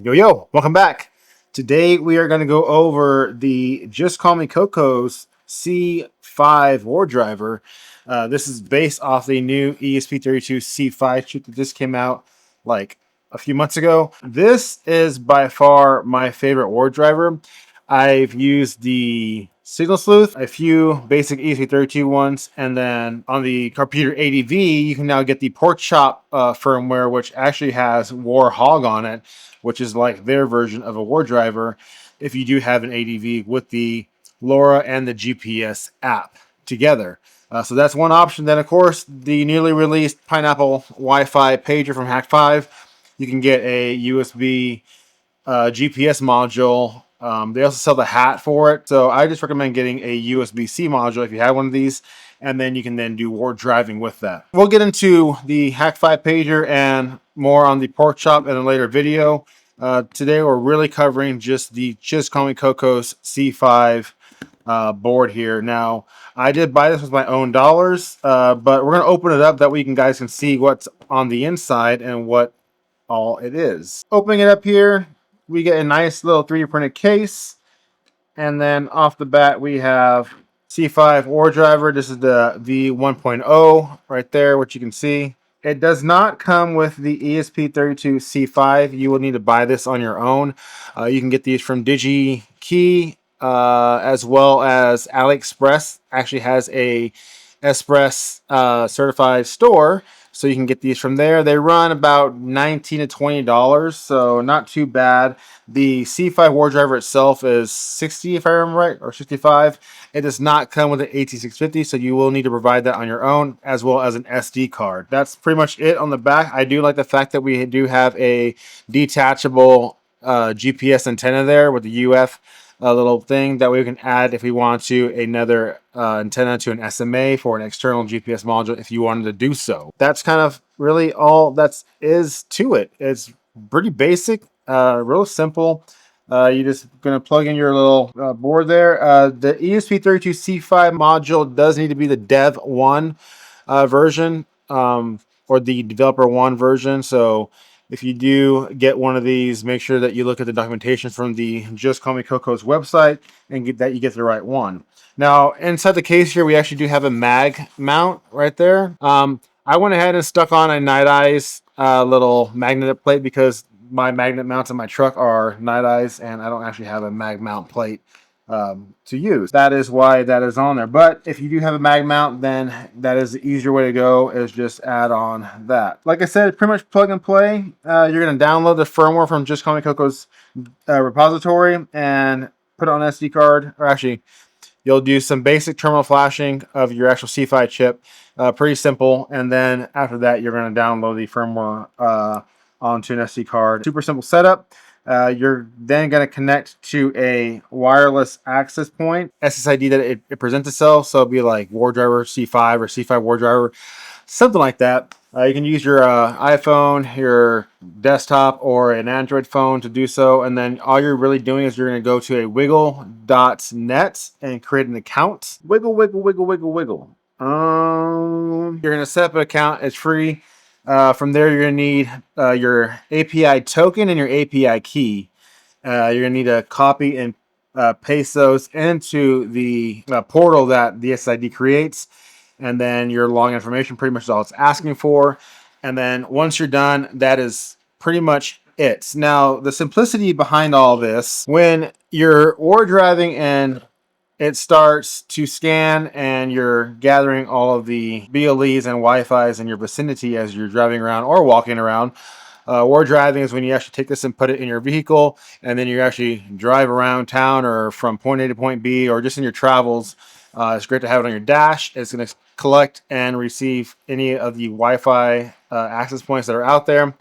Yo, welcome back. Today we are going to go over the JustCallMeKoko's C5 Wardriver. This is based off the new ESP32 C5 chip that just came out like a few months ago. This is by far my favorite Wardriver. I've used the Signal Sleuth, a few basic ESP32 ones, and then on the computer ADV, you can now get the Pork Chop firmware, which actually has Warhog on it, which is like their version of a Wardriver if you do have an ADV with the LoRa and the GPS app together. So that's one option. Then, of course, the newly released Pineapple Wi-Fi pager from Hack5. You can get a USB GPS module. They also sell the hat for it. So I just recommend getting a USB-C module if you have one of these, and then you can then do ward driving with that. We'll get into the Hack5 pager and more on the pork chop in a later video. Today we're really covering just the JustCallMeKoko's C5 board here. Now, I did buy this with my own dollars, but we're going to open it up that way you guys can see what's on the inside and what all it is. Opening it up here, we get a nice little 3D printed case. And then off the bat, we have C5 Wardriver. This is the V1.0 right there, which you can see. It does not come with the ESP32 C5. You will need to buy this on your own. You can get these from DigiKey, as well as AliExpress. Actually has a Express certified store, so you can get these from there. They run about $19 to $20, so not too bad. The C5 Wardriver itself is $60, if I remember right, or $65. It does not come with an AT650, so you will need to provide that on your own, as well as an SD card. That's pretty much it on the back. I do like the fact that we do have a detachable GPS antenna there with the UF little thing that we can add if we want to another antenna to an SMA for an external GPS module if you wanted to do so. That's kind of really all that is to it. It's pretty basic, real simple. You're just going to plug in your little board there. The ESP32C5 module does need to be the Dev 1 version, or the Developer 1 version. So if you do get one of these, make sure that you look at the documentation from the JustCallMeKoko's website and get that you get the right one. Now, inside the case here, we actually do have a mag mount right there. I went ahead and stuck on a Night Eyes little magnet plate because my magnet mounts in my truck are Night Eyes, and I don't actually have a mag mount plate to use. That is why that is on there. But if you do have a mag mount, then that is the easier way to go, is just add on that. Like I said, pretty much plug and play. You're going to download the firmware from JustCallMeKoko's repository and put it on an SD card. Or actually, you'll do some basic terminal flashing of your actual C5 chip. Pretty simple. And then after that, you're going to download the firmware onto an SD card. Super simple setup. You're then going to connect to a wireless access point, SSID that it presents itself. So it'll be like Wardriver C5 or C5 Wardriver, something like that. You can use your iPhone, your desktop, or an Android phone to do so. And then all you're really doing is you're going to go to a wiggle.net and create an account. Wiggle, wiggle, wiggle, wiggle, wiggle. You're going to set up an account. It's free. From there, you're going to need your API token and your API key. You're going to need to copy and paste those into the portal that the SSID creates. And then your login information, pretty much all it's asking for. And then once you're done, that is pretty much it. Now, the simplicity behind all this, when you're war driving and it starts to scan and you're gathering all of the BLEs and Wi-Fi's in your vicinity as you're driving around or walking around. War driving is when you actually take this and put it in your vehicle, and then you actually drive around town or from point A to point B, or just in your travels. It's great to have it on your dash. It's going to collect and receive any of the Wi-Fi access points that are out there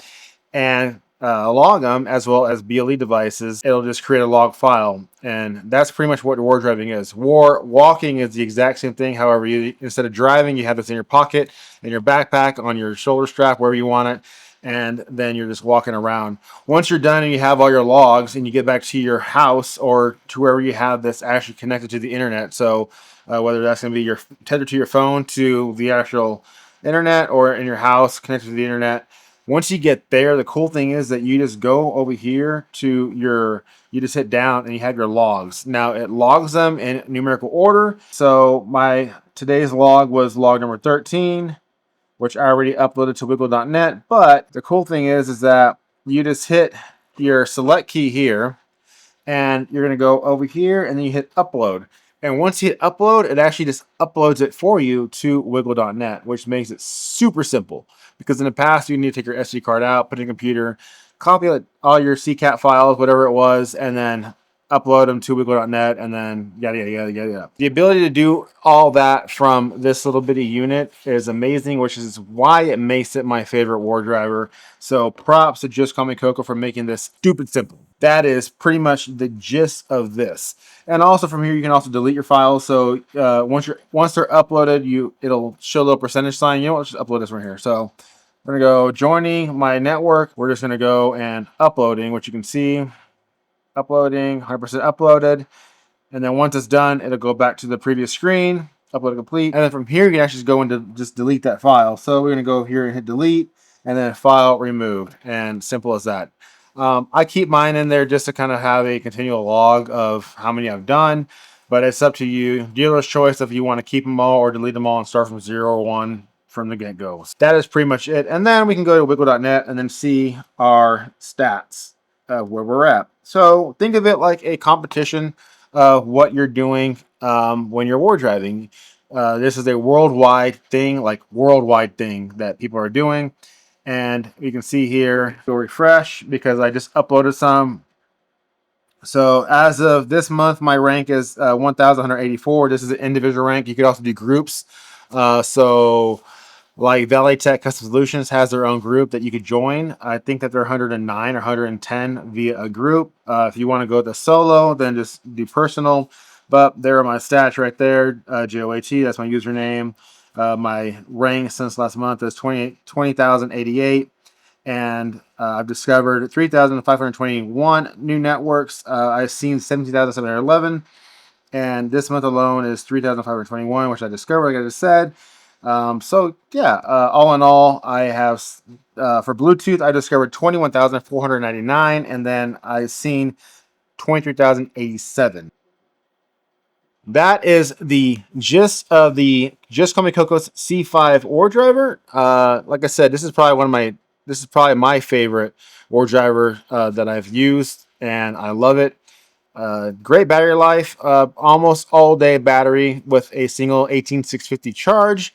and log them, as well as BLE devices. It'll just create a log file, and that's pretty much what war driving is. Walking is the exact same thing. However, instead of driving, you have this in your pocket, in your backpack, on your shoulder strap, wherever you want it, and then you're just walking around. Once you're done and you have all your logs and you get back to your house or to wherever you have this actually connected to the internet, so whether that's going to be tethered to your phone to the actual internet or in your house connected to the internet, Once you get there, the cool thing is that you just go over here to you just hit down and you have your logs. Now it logs them in numerical order. So my today's log was log number 13, which I already uploaded to wiggle.net. But the cool thing is that you just hit your select key here, and you're going to go over here and then you hit upload. And once you hit upload, it actually just uploads it for you to wiggle.net, which makes it super simple. Because in the past, you need to take your SD card out, put it in your computer, copy all your CCAT files, whatever it was, and then upload them to wiggle.net, and then yada, yada, yada, yada, yada. The ability to do all that from this little bitty unit is amazing, which is why it makes it my favorite Wardriver. So props to JustCallMeKoko for making this stupid simple. That is pretty much the gist of this. And also from here, you can also delete your files. So once they're uploaded, it'll show a little percentage sign. You know what? Let's just upload this right here. So we're gonna go joining my network. We're just gonna go and uploading, which you can see. Uploading, 100% uploaded. And then once it's done, it'll go back to the previous screen, upload complete. And then from here, you can actually just go into just delete that file. So we're gonna go here and hit delete, and then file removed, and simple as that. I keep mine in there just to kind of have a continual log of how many I've done, but it's up to you. Dealer's choice if you want to keep them all or delete them all and start from 0 or 1 from the get-go. That is pretty much it. And then we can go to wiggle.net and then see our stats of where we're at. So think of it like a competition of what you're doing when you're war driving. This is a worldwide thing that people are doing. And you can see here, go refresh because I just uploaded some. So as of this month, my rank is 1,184. This is an individual rank. You could also do groups. So like Valet Tech Custom Solutions has their own group that you could join. I think that they're 109 or 110 via a group. If you want to go to solo, then just do personal. But there are my stats right there. GOAT, that's my username. My rank since last month is 20,088. And I've discovered 3,521 new networks. I've seen 17,711. And this month alone is 3,521, which I discovered, like I just said. So yeah, all in all, I have for Bluetooth, I discovered 21,499, and then I've seen 23,087. That is the gist of the JustCallMeKoko's C5 Wardriver. Like I said, this is probably my favorite Wardriver that I've used, and I love it. Great battery life, almost all day battery with a single 18650 charge.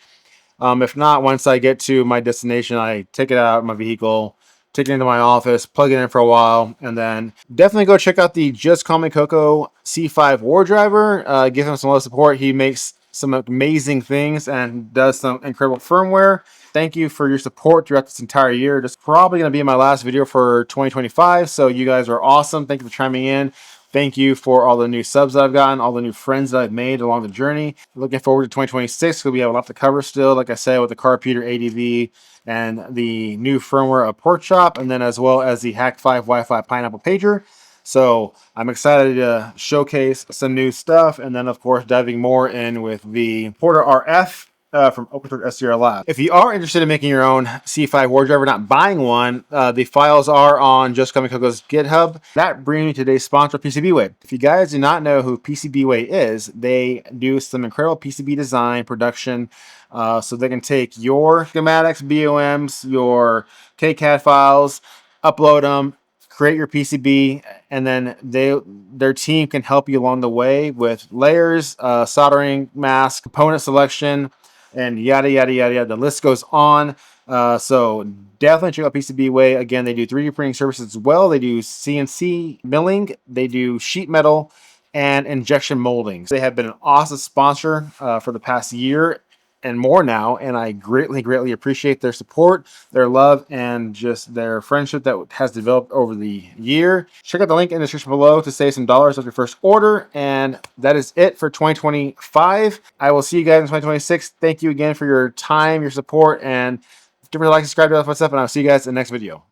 If not, once I get to my destination, I take it out of my vehicle, take it into my office, plug it in for a while, and then definitely go check out the JustCallMeKoko C5 Wardriver. Give him some love support. He makes some amazing things and does some incredible firmware. Thank you for your support throughout this entire year. This is probably going to be my last video for 2025, so you guys are awesome. Thank you for chiming in. Thank you for all the new subs that I've gotten, all the new friends that I've made along the journey. Looking forward to 2026 because we have a lot to cover still, like I said, with the Carpeter ADV and the new firmware of Port Shop, and then as well as the Hack 5 Wi-Fi Pineapple Pager. So I'm excited to showcase some new stuff, and then of course diving more in with the Porter RF from OpenTorque SDR Lab. If you are interested in making your own C5 Wardriver, not buying one, the files are on JustCallMeKoko's GitHub. That brings me to today's sponsor, PCBWay. If you guys do not know who PCBWay is, they do some incredible PCB design production. So they can take your schematics, BOMs, your KCAD files, upload them, create your PCB, and then their team can help you along the way with layers, soldering mask, component selection, and yada, yada, yada, yada. The list goes on. So definitely check out PCBWay. Again, they do 3D printing services as well. They do CNC milling. They do sheet metal and injection molding. They have been an awesome sponsor for the past year and more now, and I greatly appreciate their support, their love, and just their friendship that has developed over the year. Check out the link in the description below to save some dollars off your first order, and that is it for 2025. I will see you guys in 2026. Thank you again for your time, your support, and give me a like, subscribe to all that fun stuff, and I'll see you guys in the next video.